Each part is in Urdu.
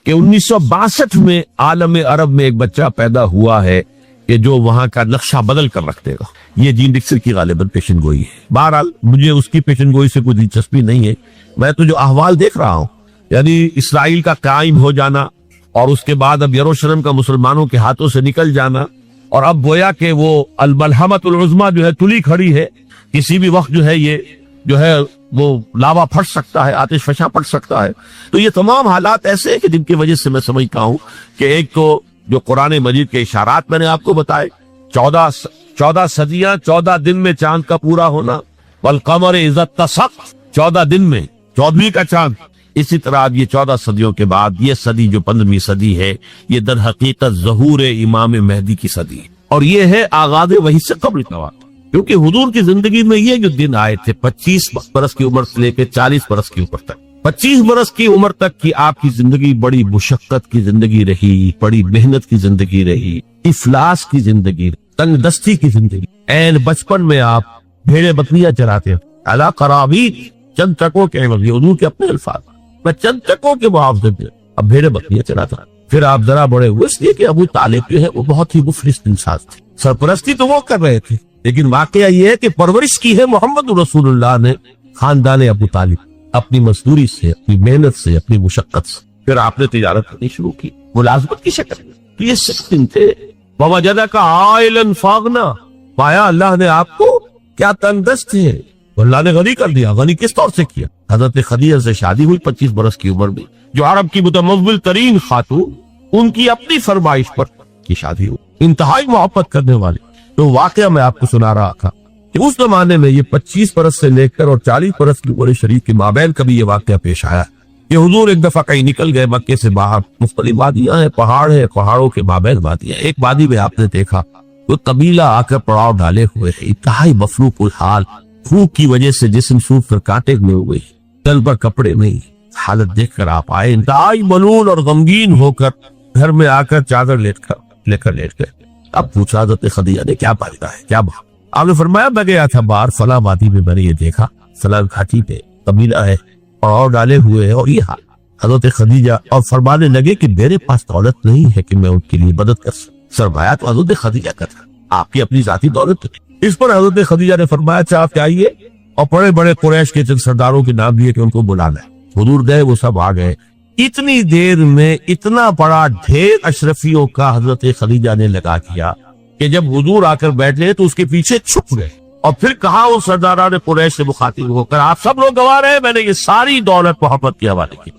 کہ 1962 میں عالم عرب میں ایک بچہ پیدا ہوا ہے کہ جو وہاں کا نقشہ بدل کر رکھ دے گا. یہ جین ڈکسن کی غالباً پیشن گوئی ہے. بہرحال مجھے اس کی پیشن گوئی سے کوئی دلچسپی نہیں ہے. میں تو جو احوال دیکھ رہا ہوں، یعنی اسرائیل کا قائم ہو جانا اور اس کے بعد اب یروشلم کا مسلمانوں کے ہاتھوں سے نکل جانا، اور اب گویا کہ وہ الملحمۃ العظمیٰ جو ہے تلی کھڑی ہے. کسی بھی وقت جو ہے یہ جو ہے وہ لاوا پھٹ سکتا ہے، آتش فشاں پڑ سکتا ہے. تو یہ تمام حالات ایسے ہیں کہ جن کی وجہ سے میں سمجھتا ہوں کہ ایک تو جو قرآن مجید کے اشارات میں نے آپ کو بتائے، 14 صدیاں 14 دن میں چاند کا پورا ہونا، والقمر اذا اتسق، 14 دن میں 14ویں کا چاند. اسی طرح اب یہ 14 صدیوں کے بعد یہ صدی جو 15ویں صدی ہے، یہ در حقیقت ظہور امام مہدی کی صدی ہے، اور یہ ہے آغاز وحی سے قبل کا واقعہ. کیونکہ حضور کی زندگی میں یہ جو دن آئے تھے 25 برس کی عمر سے لے کے 40 برس کی عمر تک، 25 برس کی عمر تک کی آپ کی زندگی بڑی مشقت کی زندگی رہی، بڑی محنت کی زندگی رہی، افلاس کی زندگی، تنگ دستی کی زندگی. این بچپن میں آپ بھیڑے بکریاں چراتے ہیں، علی قرابین، چند ٹکوں کے عوض، یہ حضور کے اپنے الفاظ، میں چند ٹکوں کے معاوضے پہ اب بھیڑے بکریاں چراتا. پھر آپ ذرا بڑے ہوئے، اس لیے کہ ابو طالب جو ہے وہ بہت ہی مفلس انسان تھے. سرپرستی تو وہ کر رہے تھے، لیکن واقعہ یہ ہے کہ پرورش کی ہے محمد رسول اللہ نے خاندان ابو طالب، اپنی مزدوری سے، اپنی محنت سے، اپنی مشقت سے. پھر آپ نے تجارت کرنی شروع کی ملازمت کی شکل میں. تو یہ سکتن تھے. وَوَجَدَكَ عَائِلًا فَاغْنَا، پایا اللہ نے آپ کو کیا تنگ دست تھے، اللہ نے غنی کر دیا. غنی کس طور سے کیا؟ حضرت خدیجہ سے شادی ہوئی 25 برس کی عمر میں، جو عرب کی متمول ترین خاتون، ان کی اپنی فرمائش پر کی شادی ہوئی، انتہائی محبت کرنے والی. تو واقعہ میں آپ کو سنا رہا تھا کہ اس زمانے میں یہ 25 برس سے لے کر اور 40 برس کی عمر شریف کے مابین کبھی یہ واقعہ پیش آیا کہ حضور ایک دفعہ کہیں نکل گئے مکے سے باہر. مختلف وادیاں ہیں، پہاڑ ہیں، پہاڑوں کے مابین وادیاں. ایک وادی میں آپ نے دیکھا وہ قبیلہ آ کر پڑاؤ ڈالے ہوئے ہے، انتہائی مفروق الحال، بھوک کی وجہ سے جسم سوکھ کر کانٹے ہوئے ہوئے، تل پر کپڑے نہیں. حالت دیکھ کر آپ آئے انتہائی ملول اور غمگین ہو کر، گھر میں آ کر چادر لے کر لیٹ گئے. اب پوچھا حضرت خدیجہ نے کیا فائدہ ہے، کیا بات؟ آپ نے فرمایا میں گیا تھا باہر فلاں وادی میں، میں نے یہ دیکھا فلاں گھاٹی پہ قبیلہ ہے اور ڈالے ہوئے ہے، اور یہ حال. حضرت خدیجہ اور فرمانے لگے کہ میرے پاس دولت نہیں ہے کہ میں ان کے لیے مدد کر سکوں. سرمایہ تو حضرت خدیجہ کا تھا، آپ کی اپنی ذاتی دولت نہیں. اس پر حضرت خدیجہ نے فرمایا اچھا آپ آئیے، اور بڑے بڑے قریش کے چند سرداروں کے نام لیے کہ ان کو بلانا ہے. حضور گئے، وہ سب آ گئے. اتنی دیر میں اتنا بڑا ڈھیر اشرفیوں کا حضرت خدیجہ نے لگا دیا کہ جب حضور آ کر بیٹھے تو اس کے پیچھے چھپ گئے، اور پھر کہا ان سرداران قریش سے مخاطب ہو کر آپ سب لوگ گواہ رہے میں نے یہ ساری دولت محبت کے حوالے کی،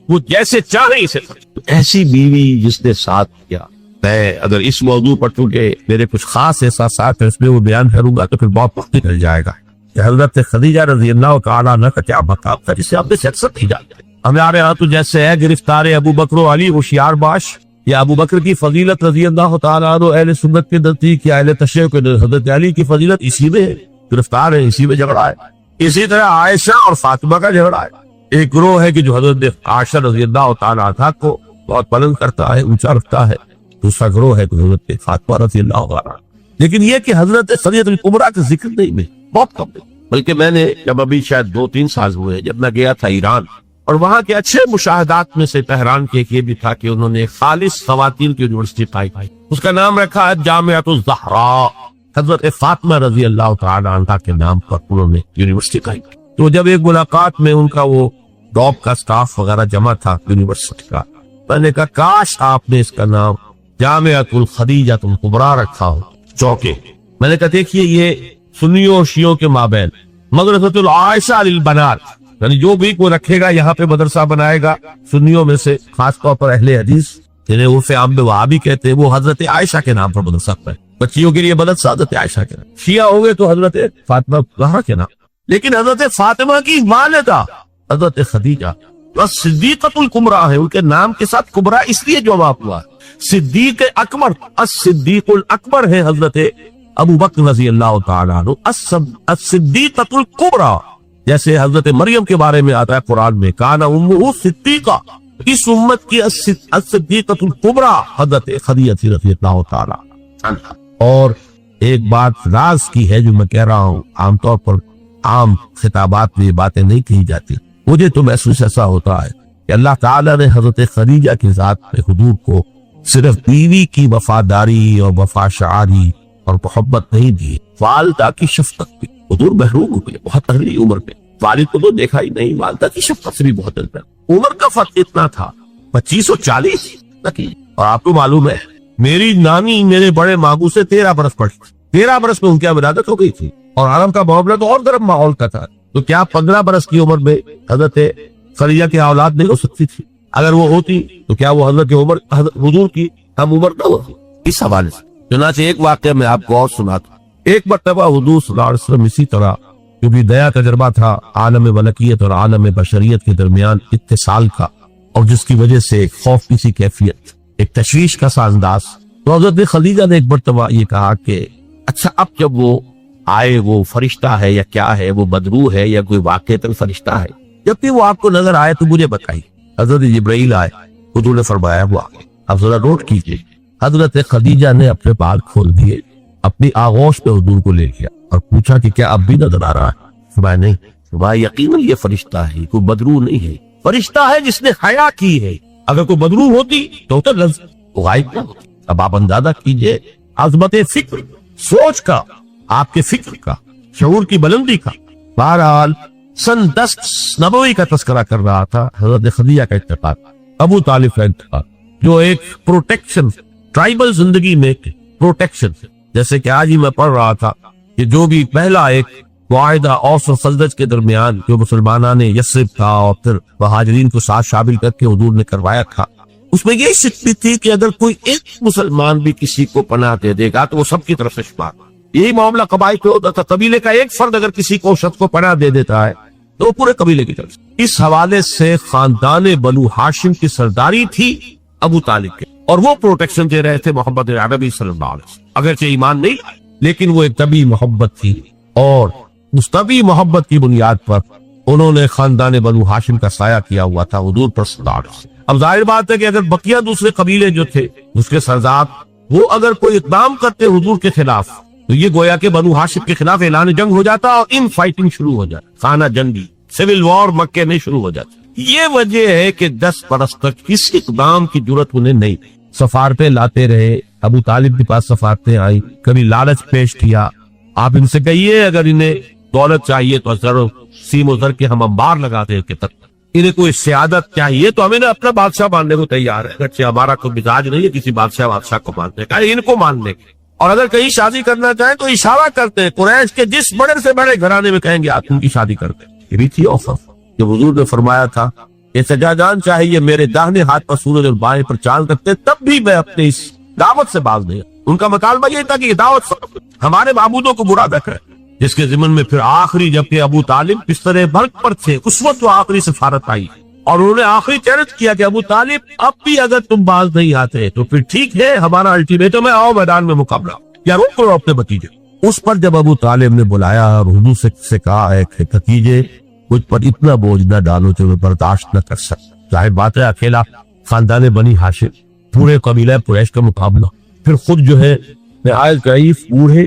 وہ جیسے چاہے اسے. ایسی بیوی جس نے ساتھ کیا. میں اگر اس موضوع پر چونکہ میرے کچھ خاص احساسات ہیں اس میں وہ بیان کروں گا تو پھر بہت وقت نکل جائے گا. حضرت خدیجہ رضی اللہ تعالیٰ عنہ کا کیا مقام تھا جسے آپ نے سیاست نہیں جانتے. ہمارے ہاں تو جیسے ہے گرفتار ابو بکر و علی ہوشیار باش، یا ابو بکر کی فضیلت رضی اللہ تعالیٰ عنہ اہل سنت کے نزدیک یا اہل تشیع کے حضرت علی کی فضیلت اسی میں ہے، گرفتار ہے، اسی میں جھگڑا ہے. اسی طرح عائشہ اور فاطمہ کا جھگڑا ہے. ایک گروہ ہے کہ جو حضرت عائشہ رضی اللہ تعالیٰ عنہ کو بہت بلند کرتا ہے، اونچا رکھتا ہے. دوسرا گروہ ہے کہ حضرت فاطمہ رضی اللہ عنہ. لیکن یہ کہ حضرت خدیجہ الکبریٰ کا ذکر نہیں میں بہت کم ہے. بلکہ میں نے جب ابھی شاید 2-3 سال ہوئے جب میں گیا تھا ایران، اور وہاں کے اچھے مشاہدات میں سے تہران کے ایک یہ بھی تھا کہ انہوں نے خالص خواتین کی یونیورسٹی پائی، اس کا نام رکھا ہے جامعۃ الزہراء. حضرت فاطمہ رضی اللہ تعالی عنہ کے نام پر انہوں نے یونیورسٹی پائی. تو جب ایک ملاقات میں ان کا وہ ڈاپ کا سٹاف وغیرہ جمع تھا یونیورسٹی کا، میں نے کہا کاش آپ نے اس کا نام جامعۃ الخدیجہ الکبریٰ رکھا ہو چوکے. میں نے کہا دیکھیے یہ سنیوں اور شیعوں کے مابین مدرسۃ العائشہ للبنات، یعنی جو بھی کوئی رکھے گا یہاں پہ مدرسہ بنائے گا سنیوں میں سے، خاص طور پر اہل حدیث جنہیں عرف عام میں وہابی کہتے ہیں، وہ حضرت عائشہ کے نام پر مدرسہ بنائے. بچیوں کے لیے مدرسہ حضرت عائشہ کے نام، شیعہ ہو گئے تو حضرت فاطمہ زہرا کے نام. لیکن حضرت فاطمہ کی والدہ حضرت خدیجہ صدیقۃ الکبریٰ ہے، ان کے نام کے ساتھ کبریٰ اس لیے جواب ہوا. صدیق اکبر، الصدیق الاکبر ہے حضرت ابو بکر رضی اللہ تعالیٰ عنہ. الصدیقۃ الکبریٰ جیسے حضرت مریم کے بارے میں آتا ہے قرآن میں کان امہ صدیقہ، اس امت کی الصدیقۃ الکبریٰ حضرت خدیجہ رضی اللہ تعالیٰ عنہ. اور ایک بات راز کی ہے جو میں کہہ رہا ہوں، عام طور پر عام خطابات میں یہ باتیں نہیں کہی جاتی. مجھے تو محسوس ایسا ہوتا ہے کہ اللہ تعالیٰ نے حضرت خدیجہ کی ذات میں حضور کو صرف بیوی کی وفاداری اور وفا شعاری اور محبت نہیں دی، والدہ کی شفقت بھی۔ حضور محروم ہوئے بہت اہلی عمر میں، والد کو تو دیکھا ہی نہیں، والدہ کی شفقت سے بھی بہت اندر۔ عمر کا فرق اتنا تھا 25 اور 40 کی، اور آپ کو معلوم ہے میری نانی میرے بڑے ماموں سے 13 برس پڑی، 13 برس میں ان کی ولادت ہو گئی تھی، اور عالم کا معاملہ تو اور گرم ماحول کا تھا، تو کیا 15 برس کی عمر میں حضرت خدیجہ کی اولاد نہیں ہو سکتی تھی؟ اگر وہ ہوتی تو کیا وہ حضرت عمر حضور کی ہم عمر نہ ہوتی؟ اس حوالے سے چنانچہ ایک واقعہ میں آپ کو اور سناتا ہوں۔ ایک مرتبہ حضور صلی اللہ علیہ وسلم اسی طرح جو بھی نیا تجربہ تھا عالم ملکیت اور عالم بشریت کے درمیان اتصال کا، اور جس کی وجہ سے ایک خوف کی سی کیفیت، ایک تشویش کا سا انداز، تو حضرت خدیجہ نے ایک مرتبہ یہ کہا کہ اچھا اب جب وہ آئے وہ فرشتہ ہے یا کیا ہے، وہ بدروح ہے یا کوئی واقعتاً فرشتہ ہے، جب بھی وہ آپ کو نظر آئے تو مجھے بتائیے۔ حضرت جبرائیل آئے، حضور نے فرمایا وہ آگے، اب ذرا نوٹ کیجئے۔ حضرت خدیجہ نے اپنے بال کھول دیے، اپنی آغوش پہ حضور کو لے گیا اور پوچھا کہ کیا اب بھی نظر آ رہا ہے؟ فرمایا نہیں، فرمایا یقیناً یہ فرشتہ ہے، کوئی بدروح نہیں ہے، فرشتہ ہے جس نے حیا کی ہے، اگر کوئی بدروح ہوتی تو غائب نہ ہوتی۔ اب آپ اندازہ کیجئے عظمت فکر، سوچ کا، آپ کے فکر کا، شعور کی بلندی کا۔ بہرحال سن 10 نبوی کا تذکرہ کر رہا تھا، حضرت خدیجہ کا انتقال، ابو طالب کا انتقال، جو ایک پروٹیکشن، ٹرائبل زندگی میں پروٹیکشن، جیسے کہ آج ہی میں پڑھ رہا تھا کہ جو بھی پہلا ایک معاہدہ اوس و خزرج کے درمیان جو مسلمانان نے یثرب تھا اور پھر مہاجرین کو ساتھ شامل کر کے حضور نے کروایا تھا، اس میں یہ شک بھی تھی کہ اگر کوئی ایک مسلمان بھی کسی کو پناہ دے دے گا تو وہ سب کی طرف سے شمار۔ یہی معاملہ قبائل پہ ہوتا تھا، قبیلے کا ایک فرد اگر کسی کو شخص کو پناہ دے دیتا ہے تو پورے قبیلے کی طرف سے۔ اس حوالے سے خاندان بنو ہاشم کی سرداری تھی ابو طالب کے، اور وہ پروٹیکشن دے رہے تھے محمد عربی صلی اللہ علیہ وسلم۔ اگرچہ ایمان نہیں لیکن وہ ایک طبی محبت تھی، اور اس طبی محبت کی بنیاد پر انہوں نے خاندان بنو ہاشم کا سایہ کیا ہوا تھا حضور پر صلی اللہ علیہ وسلم۔ اب ظاہر بات ہے کہ اگر بقیہ دوسرے قبیلے جو تھے اس کے سردار وہ اگر کوئی اقدام کرتے حضور کے خلاف تو یہ گویا کہ بنو ہاشم کے خلاف اعلان جنگ ہو جاتا اور ان فائٹنگ شروع ہو جاتی، خانہ جنگی، سول وار مکے میں شروع ہو جاتی۔ یہ وجہ ہے کہ 10 برس تک کسی اقدام کی جرت انہیں نہیں، سفارتیں لاتے رہے، ابو طالب کے پاس سفارتیں آئی، کبھی لالچ پیش کیا، آپ ان سے کہیے اگر انہیں دولت چاہیے تو سیم و زر کے ہم انبار لگاتے ہیں، تک انہیں کوئی سیادت چاہیے تو ہمیں اپنا بادشاہ ماننے کو تیار ہے، اگرچہ ہمارا کوئی مزاج نہیں ہے کسی بادشاہ کو ماننے کا، ان کو ماننے کے، اور اگر کہیں شادی کرنا چاہیں تو اشارہ کرتے ہیں قریش کے جس بڑے سے بڑے گھرانے میں کہیں گے آپ ان کی شادی کرتے ہیں۔ یہ بھی تھی آفر جب حضور نے فرمایا تھا کہ سجادان چاہیے میرے داہنے ہاتھ پر سورج اور بائیں پر چاند رکھتے تب بھی میں اپنے اس دعوت سے باز نہیں۔ ان کا مطالبہ یہ تھا کہ یہ دعوت ہمارے معبودوں کو برا نہ کرے، جس کے ضمن میں پھر آخری جبکہ ابو طالب بستر مرگ پر تھے اس وقت وہ آخری سفارت آئی اور انہوں نے آخری چیلنج کیا کہ ابو طالب اب بھی اگر تم باز نہیں آتے تو پھر ٹھیک ہے، ہمارا الٹیمیٹم ہے، آؤ میدان میں مقابلہ، یا روک کرو اپنے بھتیجے۔ اس پر جب ابو طالب نے بلایا اور حضور سے کہا ہے کہ بھتیجے مجھ پر اتنا بوجھ نہ ڈالو جو میں برداشت نہ کر سکتا، ظاہر بات ہے اکیلا خاندان بنی ہاشم، پورے قبیلہ قریش کا مقابلہ، پھر خود جو ہے نہایت ضعیف بوڑھے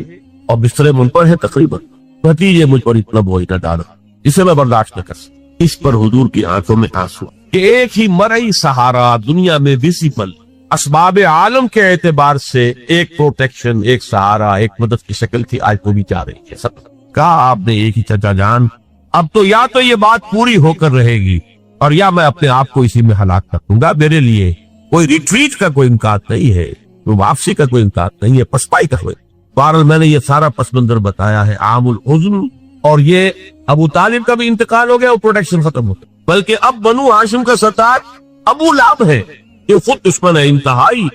اور بستر منپر ہے تقریباً، بھتیجے مجھ پر اتنا بوجھ نہ ڈالو جسے میں برداشت نہ کر سکتا۔ اس پر حضور کی آنکھوں میں آنسو کہ ایک ہی مرئی سہارا دنیا میں ویزیبل اسباب عالم کے اعتبار سے ایک پروٹیکشن، ایک سہارا، ایک مدد کی شکل تھی، آج وہ بھی جا رہی ہے۔ سب کہا آپ نے ایک ہی چچا جان، اب تو یا تو یہ بات پوری ہو کر رہے گی اور یا میں اپنے آپ کو اسی میں ہلاک کر دوں گا، میرے لیے کوئی ریٹریٹ کا کوئی امکان نہیں ہے، کوئی واپسی کا کوئی امکان نہیں ہے، پسپائی کا کوئی۔ بہرحال میں نے یہ سارا پس منظر بتایا ہے عام الحزن، اور یہ ابو طالب کا بھی انتقال ہو گیا اور پروٹیکشن ختم ہو گیا، بلکہ اب بنو ہاشم کا سردار ابو لہب ہے، یہ خود دشمن ہے انتہائی،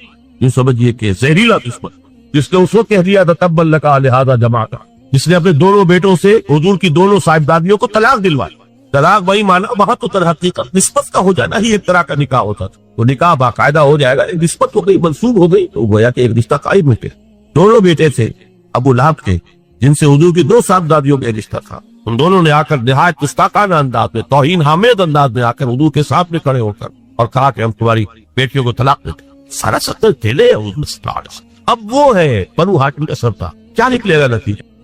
یہ سمجھیے کہ زہریلا دشمن، جس نے اس وقت کہہ دیا تھا تب لکا لہذا جماعتا، جس نے اپنے دونوں بیٹوں سے حضور کی دونوں صاحبزادیوں کو طلاق دلوائی۔ طلاق وہی مانا وہاں تو در حقیقت نسبت کا ہو جانا ہی ایک طرح کا نکاح ہوتا تھا، تو نکاح باقاعدہ ہو جائے گا، ایک نسبت ہو گئی، منسوب ہو گئی، تو گویا کہ ایک رشتہ قائم ہو گیا۔ دونوں بیٹے تھے ابو لہب کے، جن سے حضور کی 2 صاحبزادیوں میں رشتہ تھا، ان دونوں نے آ کر نہایت گستاخانہ انداز میں، توہین حامد انداز میں آ کر حضور کے سامنے کھڑے ہو کر اور کہا کہ ہم تمہاری بیٹیوں کو طلاق دیتے ہیں۔ سارا ستر ٹھیلے اب وہ ہے بنو ہاشم کا سردار، کیا نکلے گا نتیجہ؟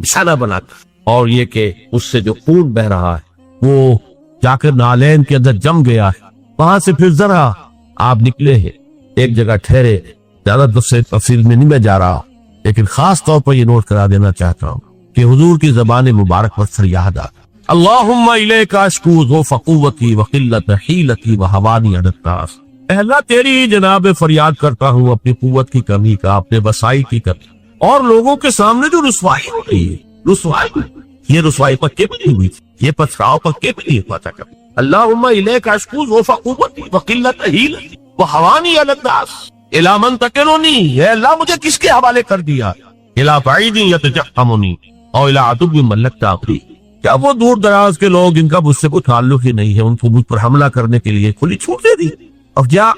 نشانہ بنا کر، اور یہ کہ اس سے جو خون بہ رہا ہے وہ جا کر نالین کے اندر جم گیا ہے۔ وہاں سے پھر ذرا آپ نکلے ہیں، ایک جگہ ٹھہرے، زیادہ تفصیل میں نہیں میں جا رہا، لیکن خاص طور پر یہ نوٹ کرا دینا چاہتا ہوں کہ حضور کی زبان مبارک پر فریاد آ، اللہم الیک اشکو ذوف قوتی وقلت حیلتی وحوانی علی الناس، اے اللہ تیری جناب فریاد کرتا ہوں اپنی قوت کی کمی کا، اپنے وسائل کی کمی، اور لوگوں کے سامنے جو رسوائی ہو رہی ہے، رسوائی، یہ رسوائی پکے بھی نہیں ہوئی تھی، یہ پتھراؤ پکے بھی نہیں ہوا تھا کبھی۔ اللہم الیک اشکو ذوف قوتی وقلت حیلتی وحوانی علی الناس الی من تکلنی، اے اللہ مجھے کس کے حوالے کر دیا، الی بعید یتجحمنی اور الی عدو ملکت عقلی، کیا وہ دور دراز کے لوگ جن کا مجھ سے کوئی تعلق ہی نہیں ہے ان کو مجھ پر حملہ کرنے کے لیے کھلی چھوٹ دے دی، اور کیا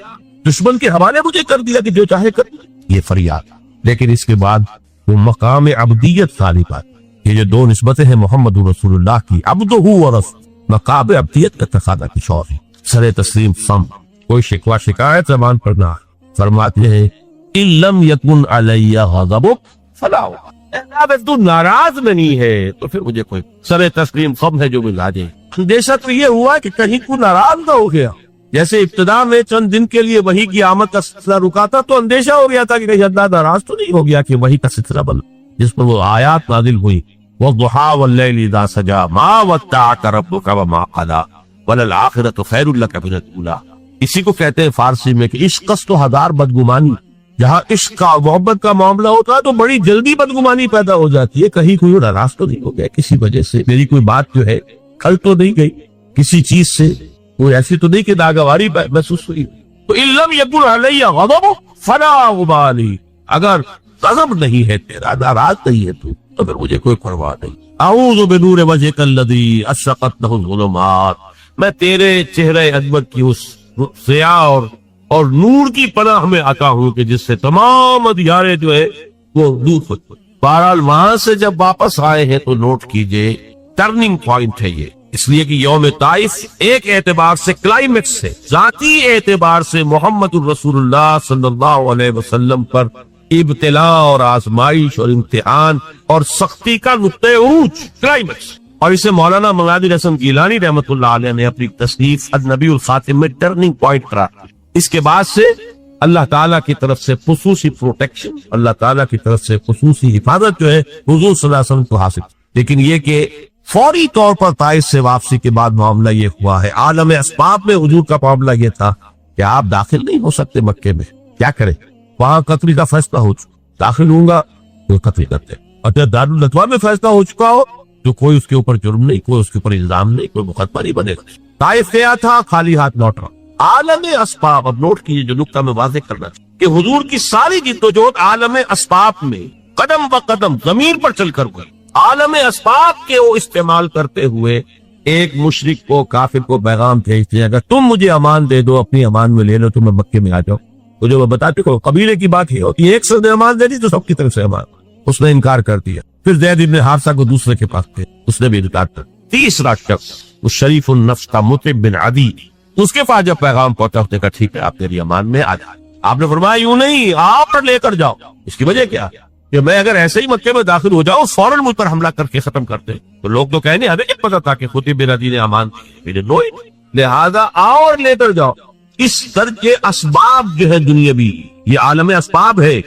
دشمن کے حوالے مجھے کر دیا کہ جو چاہے کر، یہ فریاد۔ لیکن اس کے بعد وہ مقام عبدیت غالب آتا، یہ جو دو نسبتیں ہیں محمد رسول اللہ کی، عبدہ و رسول، مقام عبدیت کا تقاضا کچھ اور ہے، سر تسلیم سم، کوئی شکوہ شکایت زبان پر نہ، فرماتے ہیں ان لم یکن علی غضبک فلا، اگر تو ناراض نہیں ہے تو پھر مجھے کوئی سر تسلیم خم ہے جو ملا دے۔ اندیشہ تو یہ ہوا کہ کہیں کو ناراض نہ ہو گیا، جیسے ابتدا میں چند دن کے لیے وحی کی آمد کا سلسلہ رکا تھا تو اندیشہ ہو گیا تھا کہ کہیں اللہ ناراض تو نہیں ہو گیا کہ وحی کا سلسلہ بنا جس پر وہ آیات نازل ہوئی، وَالضُّحَىٰ وَاللَّيْلِ إِذَا سَجَىٰ مَا وَدَّعَكَ رَبُّكَ وَمَا قَلَىٰ وَلَلْآخِرَةُ خَيْرٌ لَكَ مِنَ الْأُولَىٰ۔ اسی کو کہتے ہیں فارسی میں کہ عشق است و ہزار بدگمانی، جہاں عشق کا محبت کا معاملہ ہوتا ہے تو بڑی جلدی بدگمانی پیدا ہو جاتی ہے، کہیں کوئی ناراض تو نہیں ہو گیا کسی وجہ سے، میری کوئی بات جو ہے کل تو نہیں گئی، کسی چیز سے کوئی ایسی تو نہیں کہ ناگواری محسوس ہوئی۔ تو ان لم یکن علی غضب فلا ابالی، اگر غضب نہیں ہے تیرا، ناراض نہیں ہے تو پھر مجھے کوئی پرواہ نہیں۔ اعوذ بنور وجهک الذی اشرقت له الظلمات، میں تیرے چہرے عظمت کی اس ضیاء اور نور کی پناہ میں آتا ہوں کہ جس سے تمام اندھیارے جو ہے وہ دور ہو۔ بہرحال وہاں سے جب واپس آئے ہیں تو نوٹ کیجئے ٹرننگ پوائنٹ ہے یہ، اس لیے کہ یوم طائف ایک اعتبار سے کلائمیکس ہے، ذاتی اعتبار سے محمد الرسول اللہ صلی اللہ علیہ وسلم پر ابتلا اور آزمائش اور امتحان اور سختی کا نقطہ عروج، کلائمیکس۔ اور اسے مولانا منادر حسن گیلانی رحمۃ اللہ علیہ نے اپنی تصنیف النبی الخاتم میں ٹرننگ پوائنٹ قرار دیا۔ اس کے بعد سے اللہ تعالیٰ کی طرف سے خصوصی پروٹیکشن، اللہ تعالیٰ کی طرف سے خصوصی حفاظت جو ہے حضور صلی اللہ علیہ وسلم کو حاصل، لیکن یہ کہ فوری طور پر طائف سے واپسی کے بعد معاملہ یہ ہوا ہے۔ عالم اسباب میں حضور کا معاملہ یہ تھا کہ آپ داخل نہیں ہو سکتے مکے میں، کیا کریں، وہاں قتل کا فیصلہ ہو چکا، داخل ہوں گا تو قتل کرتے، اور جب دارالندوا میں فیصلہ ہو چکا ہو تو کوئی اس کے اوپر جرم نہیں، کوئی اس کے اوپر الزام نہیں، کوئی مقدمہ نہیں بنے گا۔ طائف گیا تھا خالی ہاتھ لوٹ رہا۔ عالم اسباب، اب نوٹ کیجیے جو نقطہ میں واضح کرنا کہ حضور کی ساری جد و جہد عالم اسباب میں قدم بہ قدم زمین پر چل کر ہوئی۔ عالم اسباب کے وہ استعمال کرتے ہوئے ایک مشرک کو، کافر کو پیغام بھیجتے ہیں اگر تم مجھے امان دے دو، اپنی امان میں لے لو تو میں مکے میں آ جاؤں۔ تو جو میں بتا چکا قبیلے کی بات یہ ہوتی ہے، ایک سے امان دے دی تو سب کی طرف سے امان، اس نے انکار کر دیا۔ پھر زید بن حارثہ کو دوسرے کے پاس تھے، اس نے بھی انکار کر دیا۔ تیسرا شخص اس شریف النفس کا مطعم بن عدی، اس کے پاس جب پیغام پہنچا اس نے کہا ٹھیک ہے آپ میری امان میں آ جائیں۔ آپ نے فرمایا یوں نہیں، آپ لے کر جاؤ۔ اس کی وجہ کیا کہ میں اگر ایسے ہی مکے میں داخل ہو جاؤں فوراً مجھ پر حملہ کر کے ختم کرتے تو لوگ تو کہنے ہمیں کیا پتا تھا کہ خود بن عدی نے امان دی، لہذا آؤ اور لے کر جاؤ۔ اس طرح کے اسباب جو ہے دنیاوی، یہ عالم اسباب ہے،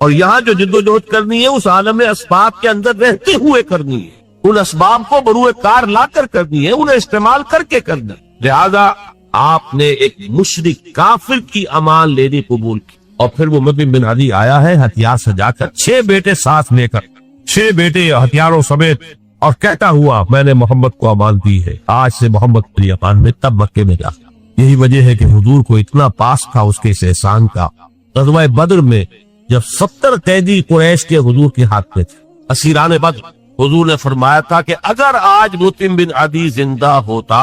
اور یہاں جو جد و جہد کرنی ہے اس عالم اسباب کے اندر رہتے ہوئے کرنی ہے، ان اسباب کو بروئے کار لا کر کرنی ہے، انہیں استعمال کر کے کرنا۔ لہذا آپ نے ایک مشرک کافر کی امان لینی قبول کی، اور پھر وہ مطعم بن عدی آیا ہے ہتھیار سجا کر، 6 بیٹے ساتھ لے کر، 6 بیٹے ہتھیاروں سمیت، اور کہتا ہوا میں نے محمد کو امان دی ہے، آج سے محمد کی امان میں، تب مکے میں جا۔ یہی وجہ ہے کہ حضور کو اتنا پاس تھا اس کے اس احسان کا۔ غزوہ بدر میں جب 70 قیدی قریش کے حضور کے ہاتھ میں تھے، اسیران بدر، حضور نے فرمایا تھا کہ اگر آج مطعم بن عدی زندہ ہوتا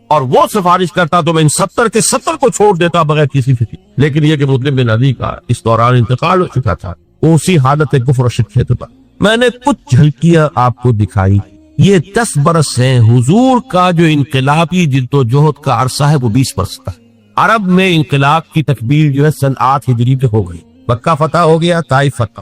اور وہ سفارش کرتا تو میں ان 70 کے 70 کو چھوڑ دیتا بغیر کسی فکر، لیکن یہ کہ مطعم بن عدی کا اس دوران انتقال ہو چکا تھا، وہ اسی حالت کفر و شرک میں تھا۔ میں نے کچھ جھلکیاں آپ کو دکھائی، یہ 10 برس ہیں۔ حضور کا جو انقلابی جد و جہد کا عرصہ ہے وہ 20 برس کا۔ عرب میں انقلاب کی تکبیر جو ہے سن 8 ہجری پہ ہو گئی، مکہ فتح ہو گیا، طائف فتح،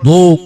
2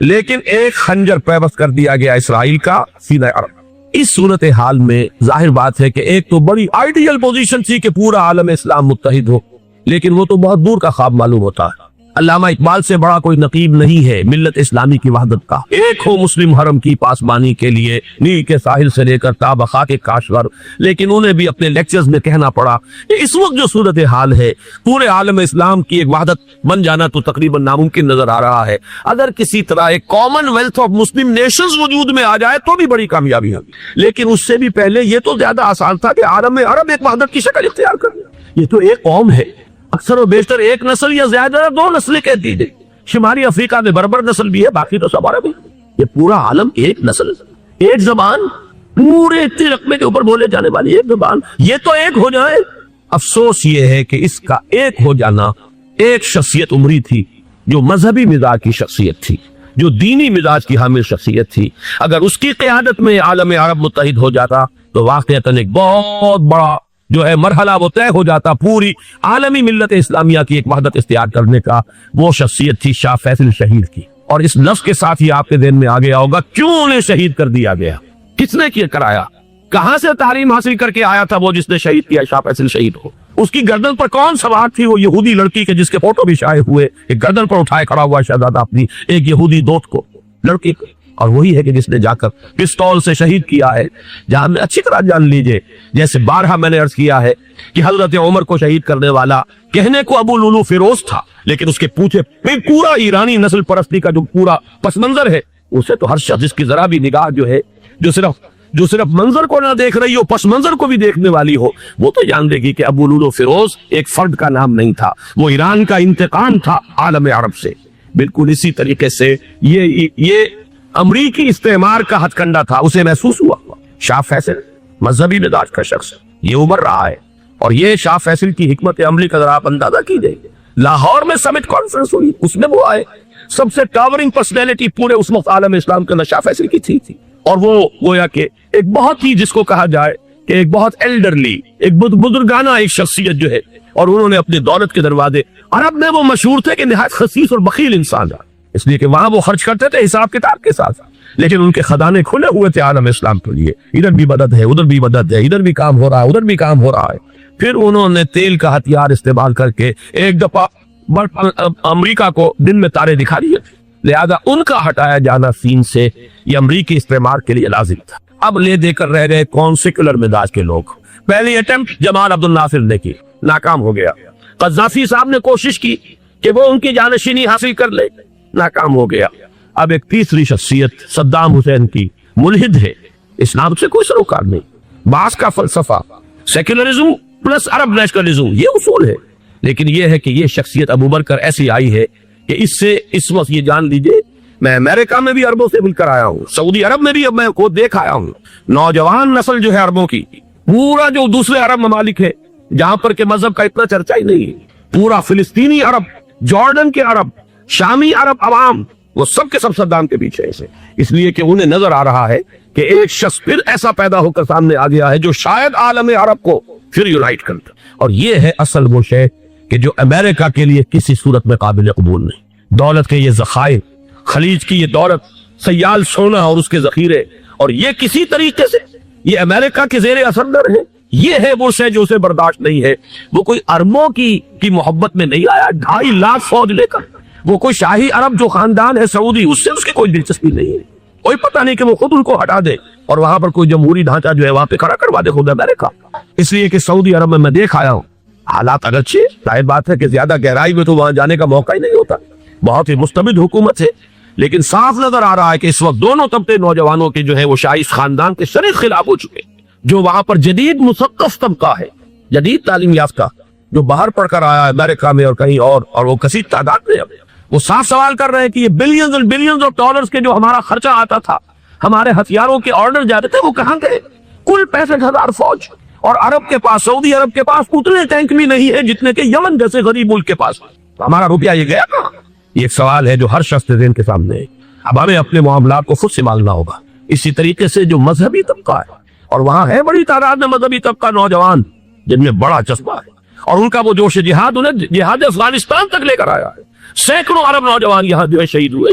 لیکن ایک خنجر پیوست کر دیا گیا اسرائیل کا سینہ عرب۔ اس صورتحال میں ظاہر بات ہے کہ ایک تو بڑی آئیڈیل پوزیشن تھی کہ پورا عالم اسلام متحد ہو، لیکن وہ تو بہت دور کا خواب معلوم ہوتا ہے۔ علامہ اقبال سے بڑا کوئی نقیب نہیں ہے ملت اسلامی کی وحدت کا۔ ایک ہو مسلم حرم کی پاسبانی کے لیے نیل کے ساحل سے لے کر تا بخاک کاشغر، لیکن انہیں بھی اپنے لیکچرز میں کہنا پڑا کہ اس وقت جو صورتحال ہے پورے عالم اسلام کی ایک وحدت بن جانا تو تقریباً ناممکن نظر آ رہا ہے۔ اگر کسی طرح ایک common wealth of Muslim nations وجود میں آ جائے تو بھی بڑی کامیابی ہوگی، لیکن اس سے بھی پہلے یہ تو زیادہ آسان تھا کہ عالم عرب ایک وحدت کی شکل اختیار کر لے۔ یہ تو ایک قوم ہے، اکثر و بیشتر ایک نسل یا زیادہ دو نسلیں کہتی ہیں۔ شمالی افریقہ میں بربر نسل بھی ہے، باقی تو سب عرب ہیں۔ یہ پورا عالم ایک نسل، ایک زبان، پورے اتنے رقبے کے اوپر بولے جانے والی ایک زبان، یہ تو ایک ہو جائے۔ افسوس یہ ہے کہ اس کا ایک ہو جانا ایک شخصیت عمری تھی جو مذہبی مزاج کی شخصیت تھی، جو دینی مزاج کی حامل شخصیت تھی۔ اگر اس کی قیادت میں عالم عرب متحد ہو جاتا تو واقعتاً ایک بہت بڑا جو ہے مرحلہ وہ طے ہو جاتا پوری عالمی ملت اسلامیہ کی ایک وحدت اختیار کرنے کا۔ وہ شخصیت تھی شاہ فیصل شہید کی، اور اس لفظ کے ساتھ ہی آپ کے ذہن میں آ گیا ہوگا کیوں انہیں شہید کر دیا گیا، کس نے کیا کرایا، کہاں سے تعلیم حاصل کر کے آیا تھا وہ جس نے شہید کیا شاہ فیصل شہید ہو، اس کی گردن پر کون سوار تھی، وہ یہودی لڑکی کے جس کے فوٹو بھی شائع ہوئے، ایک گردن پر اٹھائے کھڑا ہوا شہزادہ اپنی ایک یہودی دوست کو، لڑکی کو، اور وہی ہے کہ جس نے جا کر پستول سے شہید کیا ہے۔ جہاں میں اچھی طرح جان لیجئے، جیسے بارہا میں نے عرض کیا ہے کہ حضرت عمر کو شہید کرنے والا کہنے کو ابو لولو فیروز تھا، لیکن اس کے پیچھے پورا ایرانی نسل پرستی کا جو پورا پس منظر ہے، اسے تو ہر شخص جس کی ذرا بھی نگاہ جو ہے جو صرف منظر کو نہ دیکھ رہی ہو پس منظر کو بھی دیکھنے والی ہو، وہ تو جان دے گی کہ ابو لولو فیروز ایک فرد کا نام نہیں تھا، وہ ایران کا انتقام تھا عالم عرب سے۔ بالکل اسی طریقے سے یہ امریکی استعمار کا ہتھ کنڈا تھا، اسے محسوس ہوا۔ شاہ فیصل مذہبی مزاج کا شخص یہ ابھر رہا ہے، اور یہ شاہ فیصل کی حکمت عملی کا ذرا آپ اندازہ کیجئے۔ لاہور میں سمٹ کانفرنس ہوئی، اس میں وہ آئے، سب سے ٹاورنگ پرسنالٹی پورے اس وقت عالم اسلام کے اندر شاہ فیصل کی تھی، اور وہ گویا کہ ایک بہت ہی جس کو کہا جائے کہ ایک بہت ایلڈرلی، ایک بزرگانہ ایک شخصیت جو ہے، اور انہوں نے اپنے دولت کے دروازے، عرب میں وہ مشہور تھے کہ نہایت خسیس اور بخیل انسان تھا، اس لیے کہ وہاں وہ خرچ کرتے تھے حساب کتاب کے ساتھ، لیکن ان کے خزانے کھلے ہوئے تھے عالم اسلام کے لیے، ادھر بھی مدد ہے، ادھر بھی مدد ہے، ادھر بھی کام ہو رہا ہے، ادھر بھی کام ہو رہا ہے۔ پھر انہوں نے تیل کا ہتھیار استعمال کر کے ایک دفعہ امریکہ کو دن میں تارے دکھا دیے، لہذا ان کا ہٹایا جانا سین سے یہ امریکی استعمار کے لیے لازم تھا۔ اب لے دے کر رہ گئے کون سیکولر مزاج کے لوگ۔ پہلی اٹیمپٹ جمال عبد الناصر نے کی، ناکام ہو گیا۔ قذافی صاحب نے کوشش کی کہ وہ ان کی جانشینی حاصل کر لے، ناکام ہو گیا۔ اب ایک تیسری شخصیت صدام حسین کی، ملحد ہے، اسلام سے کوئی سروکار نہیں، باس کا فلسفہ سیکولرزم پلس عرب نیشنلزم یہ اصول ہے، لیکن یہ ہے کہ یہ شخصیت ابو بکر ایسی آئی ہے کہ اس سے اس وقت یہ جان لیجئے، میں امریکہ میں بھی عربوں سے مل کر آیا ہوں، سعودی عرب میں بھی اب میں کو دیکھ آیا ہوں، نوجوان نسل جو ہے عربوں کی، پورا جو دوسرے عرب ممالک ہے جہاں پر کہ مذہب کا اتنا چرچا ہی نہیں ہے، پورا فلسطینی عرب، جارڈن کے عرب، شامی عرب عوام، وہ سب کے سب صدام کے پیچھے ایسے، اس لیے کہ انہیں نظر آ رہا ہے کہ ایک شخص پھر ایسا پیدا ہو کر سامنے آ گیا ہے جو شاید عالم عرب کو پھر یونائٹ کرتا، اور یہ ہے اصل وہ شے کہ جو امریکہ کے لیے کسی صورت میں قابل قبول نہیں۔ دولت کے یہ ذخائر، خلیج کی یہ دولت، سیال سونا اور اس کے ذخیرے، اور یہ کسی طریقے سے یہ امریکہ کے زیر اثر نہ رہے، یہ ہے وہ شے جو اسے برداشت نہیں ہے۔ وہ کوئی اربوں کی محبت میں نہیں آیا 2.5 لاکھ فوج لے کر، وہ کوئی شاہی عرب جو خاندان ہے سعودی، اس سے اس کی کوئی دلچسپی نہیں ہے، کوئی پتہ نہیں کہ وہ خود ان کو ہٹا دے اور وہاں پر کوئی جمہوری ڈھانچہ جو ہے وہاں پہ کھڑا کروا دے خود امریکہ۔ اس لیے کہ سعودی عرب میں دیکھ آیا ہوں، حالات اگرچہ ظاہر بات ہے کہ زیادہ گہرائی میں تو وہاں جانے کا موقع ہی نہیں ہوتا، بہت ہی مستبد حکومت ہے، لیکن صاف نظر آ رہا ہے کہ اس وقت دونوں طبقے نوجوانوں کے جو ہے وہ شاہی خاندان کے شریک خلاف ہو چکے، جو وہاں پر جدید مثقف طبقہ ہے، جدید تعلیم یافتہ، جو باہر پڑھ کر آیا ہے امریکہ میں اور کہیں اور وہ کثیر تعداد میں، وہ صاف سوال کر رہے ہیں کہ یہ بلینز اور بلینز آف ڈالرز کے جو ہمارا خرچہ آتا تھا، ہمارے ہتھیاروں کے آرڈر جاتے تھے، وہ کہاں گئے؟ کل 65,000 فوج، اور عرب کے پاس، سعودی عرب کے پاس اتنے ٹینک بھی نہیں ہے جتنے کہ یمن جیسے غریب ملک کے پاس، ہمارا روپیہ یہ گیا کہاں؟ یہ ایک سوال ہے جو ہر شخص کے ذہن کے سامنے ہے۔ اب ہمیں اپنے معاملات کو خود سنبھالنا ہوگا۔ اسی طریقے سے جو مذہبی طبقہ ہے، اور وہاں ہے بڑی تعداد میں مذہبی طبقہ نوجوان جن میں بڑا جذبہ ہے، اور ان کا وہ جوش جہاد انہیں جہاد افغانستان تک لے کر آیا ہے، سینکڑوں عرب نوجوان یہاں جو ہے شہید ہوئے،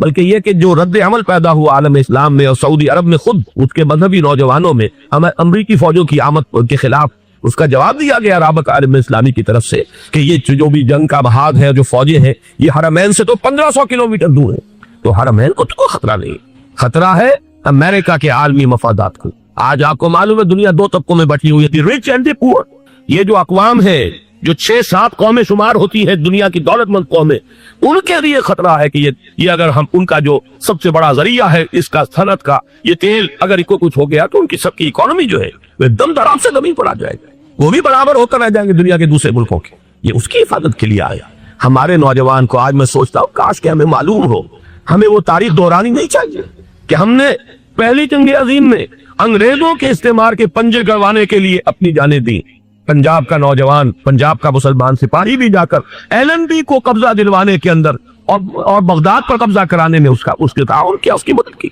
بلکہ یہ کہ جو رد عمل پیدا ہوا عالم اسلام میں اور سعودی عرب میں خود اس کے مذہبی نوجوانوں میں ہمیں امریکی فوجوں کی آمد کے خلاف اس کا جواب دیا گیا رابطہ عالم اسلامی کی طرف سے کہ یہ جو بھی جنگ کا بحاگ ہے جو فوجیں ہیں یہ حرمین سے تو 1500 کلومیٹر دور ہے، تو حرمین کو تو کوئی خطرہ نہیں، خطرہ ہے امریکہ کے عالمی مفادات کو۔ آج آپ کو معلوم ہے دنیا دو طبقوں میں بٹی ہوئی ہے، ریچ اینڈ دی پور۔ یہ جو اقوام ہے جو 6-7 قومیں شمار ہوتی ہیں دنیا کی دولت مند قومیں، ان کے لیے خطرہ ہے کہ یہ اگر ہم ان کا جو سب سے بڑا ذریعہ ہے اس کا صنعت کا یہ تیل اگر ان کو کچھ ہو گیا تو ان کی سب کی اکانومی جو ہے وہ دم درام سے زمین پر آ جائے گا، وہ بھی برابر ہو کر رہ جائیں گے دنیا کے دوسرے ملکوں کے۔ یہ اس کی حفاظت کے لیے آیا۔ ہمارے نوجوان کو آج میں سوچتا ہوں کاش کہ ہمیں معلوم ہو، ہمیں وہ تاریخ دہرانی نہیں چاہیے کہ ہم نے پہلی جنگ عظیم میں انگریزوں کے استعمار کے پنجے گڑوانے کے لیے اپنی جانیں دی۔ پنجاب کا نوجوان، پنجاب کا مسلمان سپاہی بھی جا کر ایل این بی کو قبضہ دلوانے کے اندر اور بغداد پر قبضہ کرانے میں اس کے تعاون کیا، اس کی مدد کی۔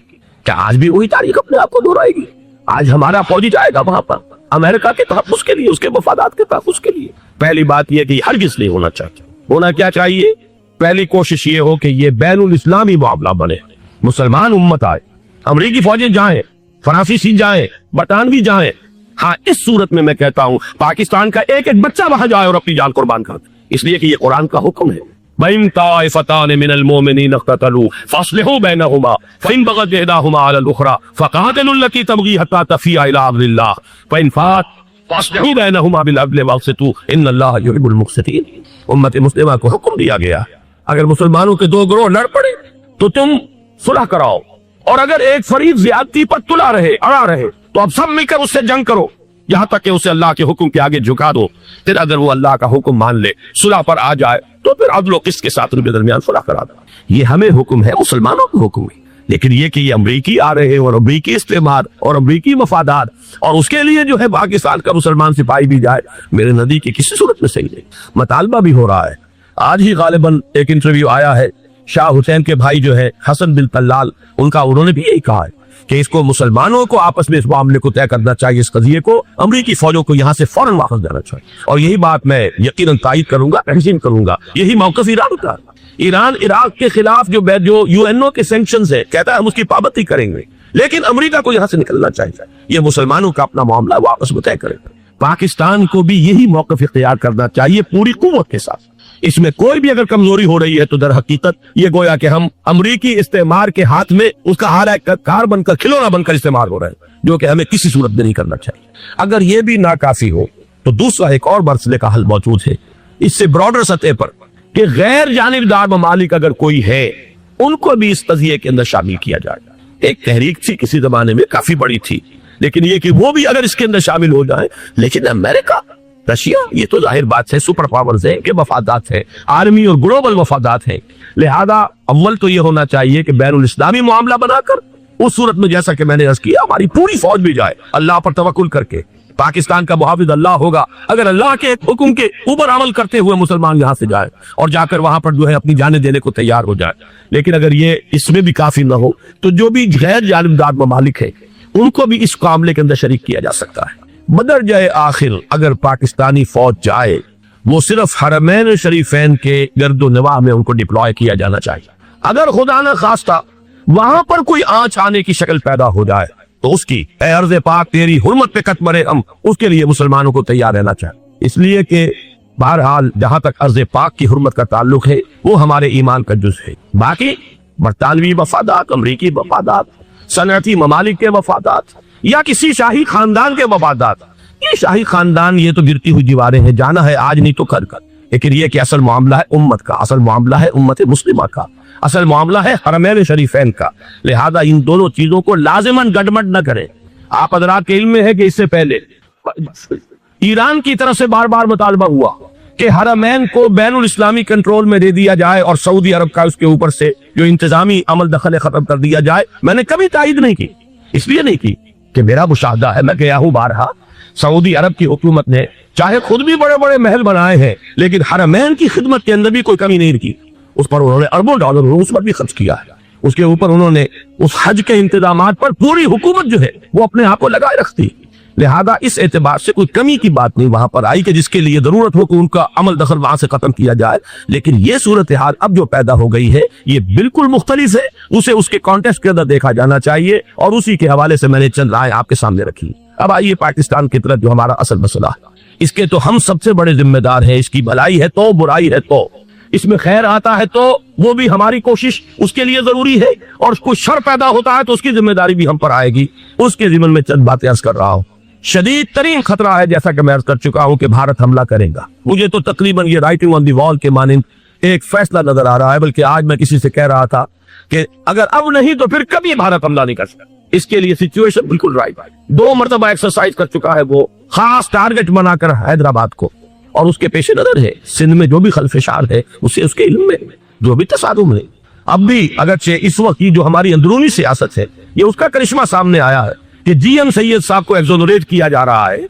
کیا آج بھی وہی تاریخ اپنے آپ کو دہرائے گی؟ آج ہمارا فوجی جائے گا وہاں پر امریکہ کے تحفظ کے لیے، اس کے مفادات کے تحفظ کے لیے۔ پہلی بات یہ کہ یہ ہرگز نہیں ہونا چاہیے۔ ہونا کیا چاہیے؟ پہلی کوشش یہ ہو کہ یہ بین الاسلامی معاملہ بنے، مسلمان امت آئے، امریکی فوجیں جائیں، فرانسیسی جائیں، برطانوی جائیں۔ ہاں اس صورت میں کہتا ہوں پاکستان کا ایک ایک بچہ وہاں جائے اور اپنی جان قربان کر دے، اس لیے کہ یہ قرآن کا حکم ہے۔ بَإِن طَائِفَتَانِ مِنَ الْمُؤْمِنِينَ اقْتَتَلُوا فَأَصْلِحُوا بَيْنَهُمَا فَإِن بَغَتْ إِحْدَاهُمَا عَلَى الْأُخْرَى فَقَاتِلُوا الَّتِي تَبْغِي حَتَّى تَفِيءَ إِلَى أَمْرِ اللَّهِ فَإِن فَاءَتْ فَأَصْلِحُوا بَيْنَهُمَا بِالْعَدْلِ وَأَقْسِطُوا إِنَّ اللَّهَ يُحِبُّ الْمُقْسِطِينَ۔ امت مسلمہ کو حکم دیا گیا اگر مسلمانوں کے دو گروہ لڑ پڑے تو تم صلح کراؤ، اور اگر ایک فریق زیادتی پر تلا رہے، اڑا رہے، تو اب سب مل کر اس سے جنگ کرو یہاں تک کہ اسے اللہ کے حکم کے آگے جھکا دو۔ پھر اگر وہ اللہ کا حکم مان لے، صلح پر آ جائے، تو پھر عدل و قسط کے ساتھ ان کے درمیان صلح کرا دو۔ یہ ہمیں حکم ہے، مسلمانوں کو حکم ہے۔ لیکن یہ کہ یہ امریکی آ رہے ہیں اور امریکی استعمار اور امریکی مفادات، اور اس کے لیے جو ہے پاکستان کا مسلمان سپاہی بھی جائے، میرے نزدیک کی کسی صورت میں صحیح نہیں۔ مطالبہ بھی ہو رہا ہے، آج ہی غالباً ایک انٹرویو آیا ہے، شاہ حسین کے بھائی جو ہے حسن بن طلال، انہوں نے بھی یہی کہا ہے کہ اس کو مسلمانوں کو آپس میں اس معاملے کو طے کرنا چاہیے، اس قضیے کو امریکی فوجوں کو یہاں سے فوراً واپس جانا چاہیے۔ اور یہی بات میں یقیناً تائید کروں گا، تحسین کروں گا، یہی موقف ایران کا۔ ایران عراق کے خلاف جو یو این او کے سینکشنز ہے، کہتا ہے ہم اس کی پابندی کریں گے، لیکن امریکہ کو یہاں سے نکلنا چاہیے۔ یہ مسلمانوں کا اپنا معاملہ وہ آپس میں طے کریں گے۔ پاکستان کو بھی یہی موقف اختیار کرنا چاہیے پوری قوت کے ساتھ۔ اس میں کوئی بھی اگر کمزوری ہو رہی ہے تو در حقیقت یہ گویا کہ ہم امریکی استعمار کے ہاتھ میں اس کا ہارا کار بن کر، کھلونا بن کر استعمال ہو رہے ہیں، جو کہ ہمیں کسی صورت میں نہیں کرنا چاہیے۔ اگر یہ بھی ناکافی ہو تو دوسرا ایک اور مسئلے کا حل موجود ہے اس سے براڈر سطح پر، کہ غیر جانبدار ممالک اگر کوئی ہے ان کو بھی اس قضیے کے اندر شامل کیا جائے گا۔ ایک تحریک تھی کسی زمانے میں، کافی بڑی تھی، لیکن یہ کہ وہ بھی اگر اس کے اندر شامل ہو جائیں، لیکن امریکہ، رشیا، یہ تو ظاہر بات ہے سپر پاورز ہیں کہ مفادات ہیں، عالمی اور گلوبل مفادات ہیں، لہذا اول تو یہ ہونا چاہیے کہ بین الاسلامی معاملہ بنا کر اس صورت میں جیسا کہ میں نے عرض کیا ہماری پوری فوج بھی جائے، اللہ پر توکل کر کے۔ پاکستان کا محافظ اللہ ہوگا، اگر اللہ کے حکم کے اوپر عمل کرتے ہوئے مسلمان یہاں سے جائے اور جا کر وہاں پر جو ہے اپنی جانیں دینے کو تیار ہو جائے۔ لیکن اگر یہ اس میں بھی کافی نہ ہو تو جو بھی غیر جانبدار ممالک ہیں ان کو بھی اس معاملے کے اندر شریک کیا جا سکتا ہے۔ بدرجہ آخر اگر پاکستانی فوج جائے وہ صرف حرمین شریفین کے گرد و نواح میں ان کو ڈپلوائے کیا جانا چاہیے۔ اگر خدا نہ خواستہ وہاں پر کوئی آنچ آنے کی شکل پیدا ہو جائے تو اس کی اے ارض پاک تیری حرمت پہ قط مرے ہم، اس کے لیے مسلمانوں کو تیار رہنا چاہیے، اس لیے کہ بہرحال جہاں تک ارض پاک کی حرمت کا تعلق ہے وہ ہمارے ایمان کا جز ہے۔ باقی برطانوی مفادات، امریکی مفادات، صنعتی ممالک کے مفادات یا کسی شاہی خاندان کے مفادات، یہ شاہی خاندان یہ تو گرتی ہوئی دیواریں ہیں، جانا ہے آج نہیں تو کل کل، لیکن یہ کہ اصل معاملہ ہے امت کا، اصل معاملہ ہے امت مسلمہ کا، اصل معاملہ ہے حرمین شریفین کا، لہذا ان دونوں چیزوں کو لازماً گڈمڈ نہ کریں۔ آپ حضرات کے علم میں ہے کہ اس سے پہلے ایران کی طرف سے بار بار مطالبہ ہوا کہ حرمین کو بین الاسلامی کنٹرول میں دے دیا جائے اور سعودی عرب کا اس کے اوپر سے جو انتظامی عمل دخل ختم کر دیا جائے۔ میں نے کبھی تائید نہیں کی، اس لیے نہیں کی کہ میرا مشاہدہ ہے، میں گیا ہوں بارہا، سعودی عرب کی حکومت نے چاہے خود بھی بڑے بڑے محل بنائے ہیں لیکن حرمین کی خدمت کے اندر بھی کوئی کمی نہیں رکھی، اس پر انہوں نے اربوں ڈالر اس پر بھی خرچ کیا ہے، اس کے اوپر انہوں نے اس حج کے انتظامات پر پوری حکومت جو ہے وہ اپنے آپ کو لگائے رکھتی، لہذا اس اعتبار سے کوئی کمی کی بات نہیں وہاں پر آئی کہ جس کے لیے ضرورت ہو کہ ان کا عمل دخل وہاں سے ختم کیا جائے، لیکن یہ صورتحال اب جو پیدا ہو گئی ہے یہ بالکل مختلف ہے، اسے اس کے کانٹیکسٹ کے اندر دیکھا جانا چاہیے، اور اسی کے حوالے سے میں نے چند رائے آپ کے سامنے رکھی۔ اب آئیے پاکستان کی طرف، جو ہمارا اصل مسئلہ ہے، اس کے تو ہم سب سے بڑے ذمہ دار ہیں۔ اس کی بھلائی ہے تو، برائی ہے تو، اس میں خیر آتا ہے تو وہ بھی ہماری کوشش اس کے لیے ضروری ہے، اور کوئی شر پیدا ہوتا ہے تو اس کی ذمہ داری بھی ہم پر آئے گی۔ اس کے ضمن میں چند باتیں عرض کر رہا ہوں۔ شدید ترین خطرہ ہے، جیسا کہ میں عرض کر چکا ہوں، کہ بھارت حملہ کرے گا۔ مجھے تو تقریباً یہ رائٹنگ آن دی وال کے مانند ایک فیصلہ نظر آ رہا ہے، بلکہ آج میں کسی سے کہہ رہا تھا کہ اگر اب نہیں تو پھر کبھی بھارت حملہ نہیں کر سکتا۔ اس کے لیے سچویشن بالکل رائٹ ہے۔ 2 مرتبہ ایکسرسائز کر چکا ہے وہ، خاص ٹارگٹ بنا کر حیدرآباد کو، اور اس کے پیش نظر ہے سندھ میں جو بھی خلفشار ہے اسے اس کے علم میں جو بھی تصادم ہے۔ اب بھی اگرچہ اس وقت کی جو ہماری اندرونی سیاست ہے، یہ اس کا کرشمہ سامنے آیا ہے کہ جی ایم سید صاحب کو ایگزونریٹ کیا جا رہا ہے۔